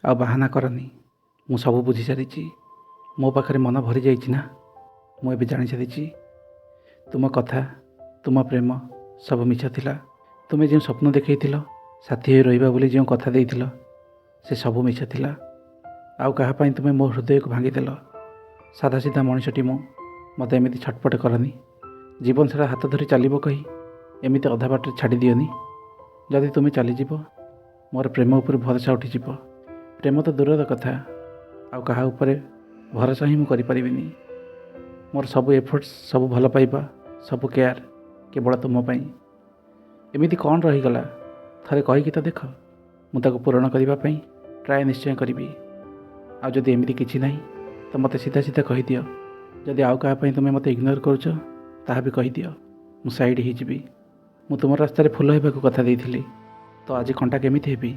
ଆଉ ବାହାନା କରନି। ମୁଁ ସବୁ ବୁଝି ସାରିଛି। ମୋ ପାଖରେ ମନ ଭରି ଯାଇଛି ନା। ମୁଁ ଏବେ ଜାଣି ସାରିଛି ତୁମ କଥା, ତୁମ ପ୍ରେମ ସବୁ ମିଛ ଥିଲା। ତୁମେ ଯେଉଁ ସ୍ୱପ୍ନ ଦେଖାଇଥିଲ, ସାଥୀ ହୋଇ ରହିବା ବୋଲି ଯେଉଁ କଥା ଦେଇଥିଲ, ସେ ସବୁ ମିଛ ଥିଲା। ଆଉ କାହା ପାଇଁ ତୁମେ ମୋ ହୃଦୟକୁ ଭାଙ୍ଗିଦେଲ। ସାଧାସିଧା ମଣିଷଟି ମୁଁ, ମୋତେ ଏମିତି ଛଟପଟ କରନି। ଜୀବନ ସାରା ହାତ ଧରି ଚାଲିବ କହି ଏମିତି ଅଧା ବାଟରେ ଛାଡ଼ି ଦିଅନି। ଯଦି ତୁମେ ଚାଲିଯିବ, ମୋର ପ୍ରେମ ଉପରେ ଭରସା ଉଠିଯିବ। ପ୍ରେମ ତ ଦୂରର କଥା, ଆଉ କାହା ଉପରେ ଭରସା ହିଁ ମୁଁ କରିପାରିବିନି। ମୋର ସବୁ ଏଫର୍ଟସ୍, ସବୁ ଭଲ ପାଇବା, ସବୁ କେୟାର କେବଳ ତୁମ ପାଇଁ। ଏମିତି କ'ଣ ରହିଗଲା? ଥରେ କହିକି ତ ଦେଖ। ମୁଁ ତାକୁ ପୂରଣ କରିବା ପାଇଁ ଟ୍ରାଏ ନିଶ୍ଚୟ କରିବି। ଆଉ ଯଦି ଏମିତି କିଛି ନାହିଁ ତ ମୋତେ ସିଧା ସିଧା କହିଦିଅ। ଯଦି ଆଉ କାହା ପାଇଁ ତୁମେ ମୋତେ ଇଗ୍ନୋର କରୁଛ, ତାହା ବି କହିଦିଅ। ମୁଁ ସାଇଡ଼୍ ହେଇଯିବି। ମୁଁ ତୁମ ରାସ୍ତାରେ ଫୁଲ ହେବାକୁ କଥା ଦେଇଥିଲି, ତ ଆଜି କଣ୍ଟା କେମିତି ହେବି?